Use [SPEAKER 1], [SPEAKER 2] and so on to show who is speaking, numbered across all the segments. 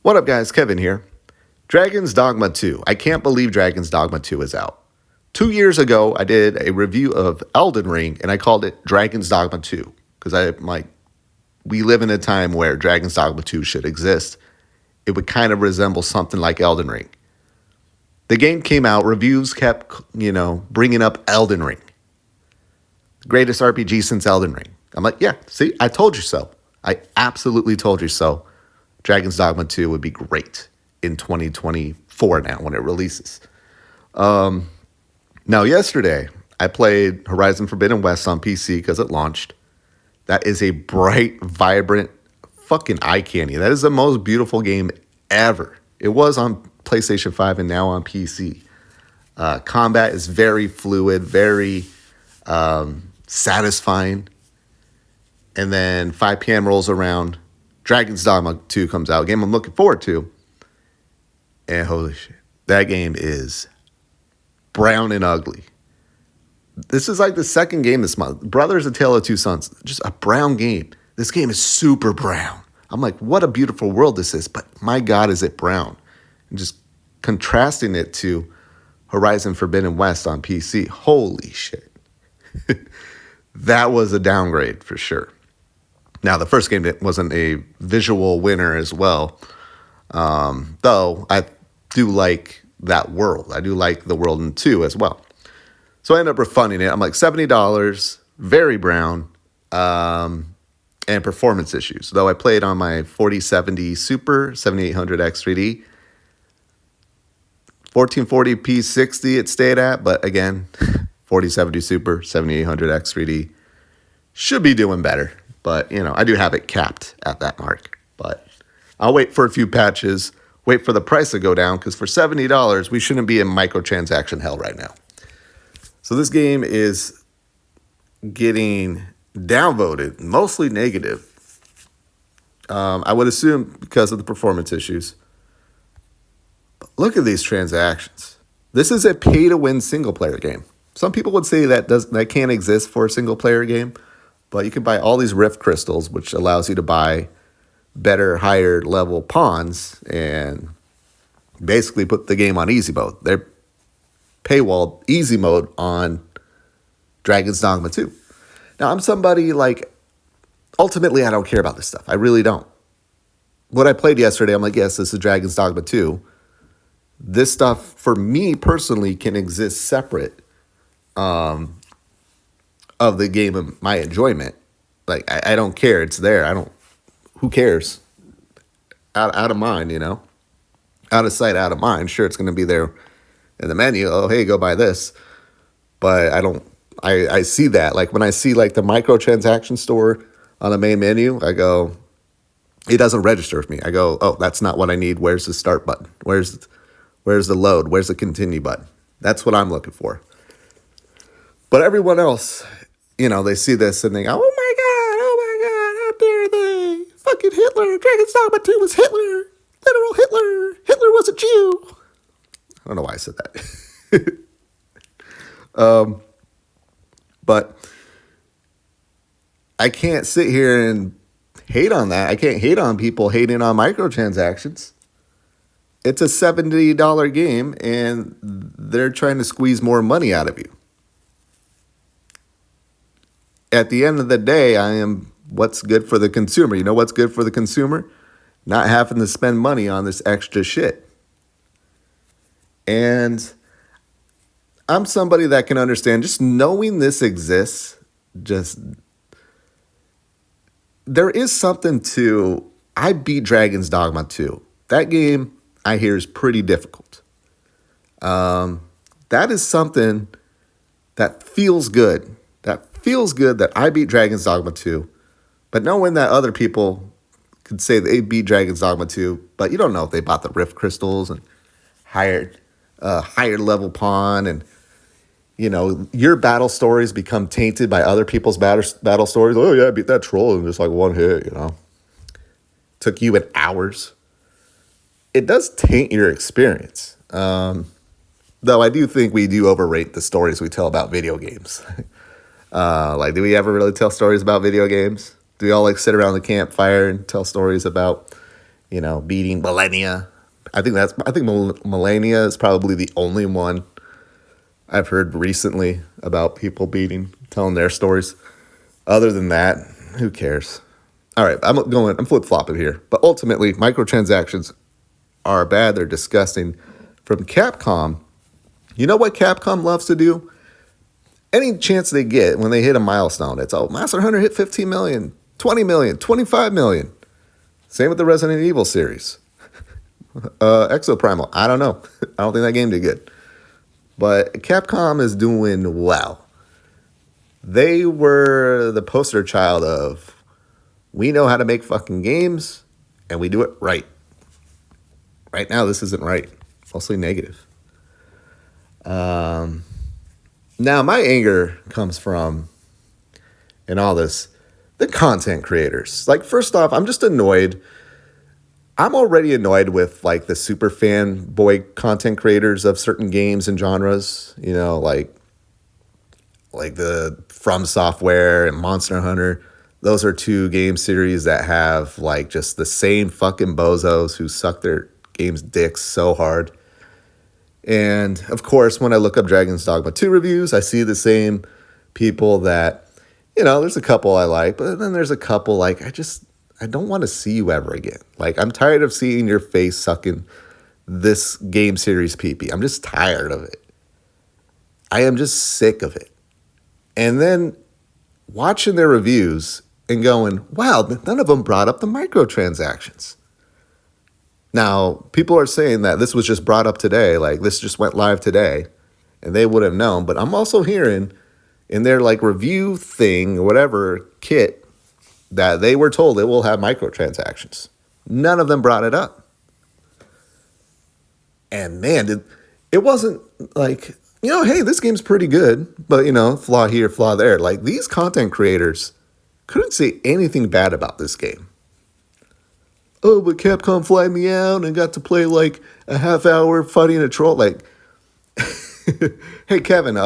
[SPEAKER 1] What up, guys? Kevin here. Dragon's Dogma 2. I can't believe Dragon's Dogma 2 is out. 2 years ago, I did a review of Elden Ring, and I called it Dragon's Dogma 2 because we live in a time where Dragon's Dogma 2 should exist. It would kind of resemble something like Elden Ring. The game came out, reviews kept, bringing up Elden Ring. Greatest RPG since Elden Ring. I'm like, yeah, see, I told you so. I absolutely told you so. Dragon's Dogma 2 would be great in 2024 now when it releases. Now, yesterday, I played Horizon Forbidden West on PC because it launched. That is a bright, vibrant, fucking eye candy. That is the most beautiful game ever. It was on PlayStation 5 and now on PC. Combat is very fluid, very satisfying. And then 5 p.m. rolls around. Dragon's Dogma 2 comes out. A game I'm looking forward to. And holy shit. That game is brown and ugly. This is like the second game this month. Brothers: A Tale of Two Sons. Just a brown game. This game is super brown. I'm like, what a beautiful world this is. But my God, is it brown. And just contrasting it to Horizon Forbidden West on PC. Holy shit. That was a downgrade for sure. Now, the first game wasn't a visual winner as well, though I do like that world. I do like the world in 2 as well. So I ended up refunding it. I'm like, $70, very brown, and performance issues. Though I played on my 4070 Super 7800X 3D. 1440p 60 it stayed at, but again, 4070 Super 7800X 3D should be doing better. But, I do have it capped at that mark. But I'll wait for a few patches, wait for the price to go down, because for $70, we shouldn't be in microtransaction hell right now. So this game is getting downvoted, mostly negative. I would assume because of the performance issues. But look at these transactions. This is a pay-to-win single-player game. Some people would say that can't exist for a single-player game. But you can buy all these Rift crystals, which allows you to buy better, higher level pawns and basically put the game on easy mode. They're paywalled easy mode on Dragon's Dogma 2. Now, I'm somebody ultimately, I don't care about this stuff. I really don't. What I played yesterday, I'm like, yes, this is Dragon's Dogma 2. This stuff, for me personally, can exist separate of the game of my enjoyment. I don't care. It's there. Who cares? Out of mind, out of sight, out of mind. Sure, it's going to be there in the menu. Oh, hey, go buy this. But I see that. When I see the microtransaction store on the main menu, I go, it doesn't register with me. I go, oh, that's not what I need. Where's the start button? Where's the load? Where's the continue button? That's what I'm looking for. But everyone else, they see this and they go, oh my God, how dare they? Fucking Hitler. Dragon's Dogma 2 was Hitler. Literal Hitler. Hitler was a Jew. I don't know why I said that. But I can't sit here and hate on that. I can't hate on people hating on microtransactions. It's a $70 game and they're trying to squeeze more money out of you. At the end of the day, I am what's good for the consumer. You know what's good for the consumer? Not having to spend money on this extra shit. And I'm somebody that can understand just knowing this exists. There is something to, I beat Dragon's Dogma 2. That game I hear is pretty difficult. That is something that feels good. Feels good that I beat Dragon's Dogma 2, but knowing that other people could say they beat Dragon's Dogma 2, but you don't know if they bought the Rift crystals and higher level pawn, and your battle stories become tainted by other people's battle stories. Oh yeah, I beat that troll in just one hit. Took you in hours. It does taint your experience. Though I do think we do overrate the stories we tell about video games. Do we ever really tell stories about video games? Do we all sit around the campfire and tell stories about, beating Millennia. I think Millennia is probably the only one I've heard recently about people telling their stories. Other than that, who cares? All right, I'm flip-flopping here. But ultimately, microtransactions are bad. They're disgusting. From Capcom, you know what Capcom loves to do? Any chance they get when they hit a milestone, it's, Monster Hunter hit 15 million, 20 million, 25 million. Same with the Resident Evil series. Exoprimal, I don't know. I don't think that game did good. But Capcom is doing well. They were the poster child of, we know how to make fucking games, and we do it right. Right now, this isn't right. Mostly negative. Now, my anger comes from, in all this, the content creators. Like, first off, I'm just annoyed. I'm already annoyed with, like, the super fanboy content creators of certain games and genres. Like the From Software and Monster Hunter. Those are two game series that have, like, just the same fucking bozos who suck their games' dicks so hard. And, of course, when I look up Dragon's Dogma 2 reviews, I see the same people that, there's a couple I like, but then there's a couple, like, I don't want to see you ever again. Like, I'm tired of seeing your face sucking this game series pee-pee. I'm just tired of it. I am just sick of it. And then watching their reviews and going, wow, none of them brought up the microtransactions. Now, people are saying that this was just brought up today, like this just went live today, and they would have known. But I'm also hearing in their, like, review thing or whatever kit that they were told it will have microtransactions. None of them brought it up. And man, it wasn't like, hey, this game's pretty good, but, flaw here, flaw there. Like, these content creators couldn't say anything bad about this game. Oh, but Capcom flagged me out and got to play, like, a half hour fighting a troll. Like, hey, Kevin,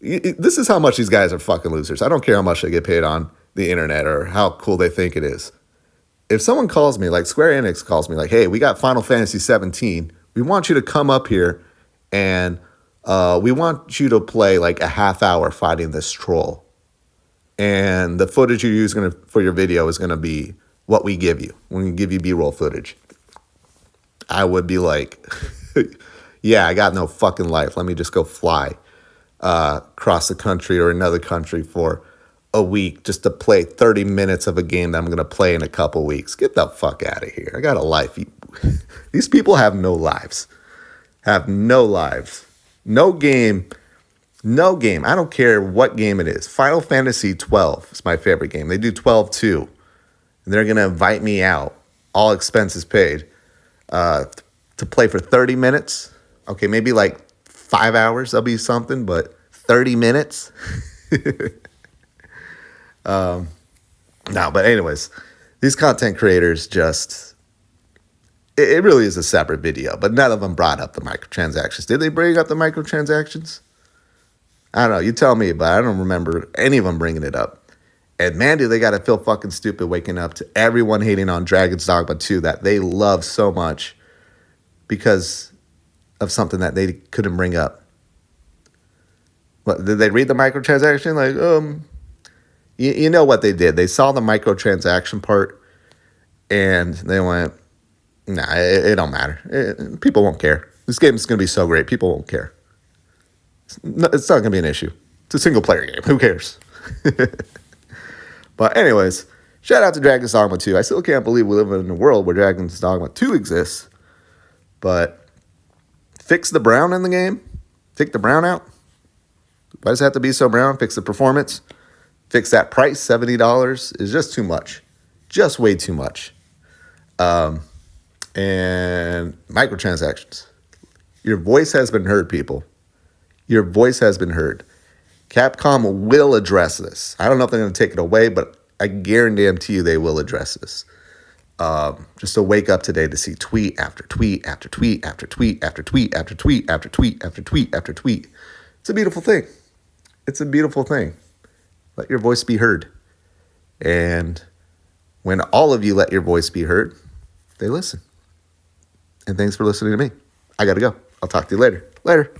[SPEAKER 1] this is how much these guys are fucking losers. I don't care how much they get paid on the internet or how cool they think it is. If someone calls me, like Square Enix calls me, like, hey, we got Final Fantasy 17. We want you to come up here and we want you to play, like, a half hour fighting this troll. And the footage you use for your video is going to be what we give you when we give you B-roll footage. I would be like, yeah, I got no fucking life. Let me just go fly across the country or another country for a week just to play 30 minutes of a game that I'm going to play in a couple weeks. Get the fuck out of here. I got a life. These people have no lives. Have no lives. No game. No game. I don't care what game it is. Final Fantasy 12 is my favorite game. They do 12 too. And they're going to invite me out, all expenses paid, to play for 30 minutes. Okay, maybe like 5 hours, that'll be something, but 30 minutes? No, but anyways, these content creators just, it really is a separate video, but none of them brought up the microtransactions. Did they bring up the microtransactions? I don't know, you tell me, but I don't remember any of them bringing it up. And man, do they got to feel fucking stupid waking up to everyone hating on Dragon's Dogma 2 that they love so much because of something that they couldn't bring up. What, did they read the microtransaction? Like, you know what they did. They saw the microtransaction part and they went, nah, it don't matter. People won't care. This game is going to be so great. People won't care. It's not going to be an issue. It's a single player game. Who cares? But anyways, shout out to Dragon's Dogma 2. I still can't believe we live in a world where Dragon's Dogma 2 exists. But fix the brown in the game. Take the brown out. Why does it have to be so brown? Fix the performance. Fix that price. $70 is just too much. Just way too much. And microtransactions. Your voice has been heard, people. Your voice has been heard. Capcom will address this. I don't know if they're going to take it away, but I guarantee you they will address this. Just to wake up today to see tweet after tweet after tweet after tweet after tweet after tweet after tweet after tweet after tweet. It's a beautiful thing. It's a beautiful thing. Let your voice be heard. And when all of you let your voice be heard, they listen. And thanks for listening to me. I got to go. I'll talk to you later. Later.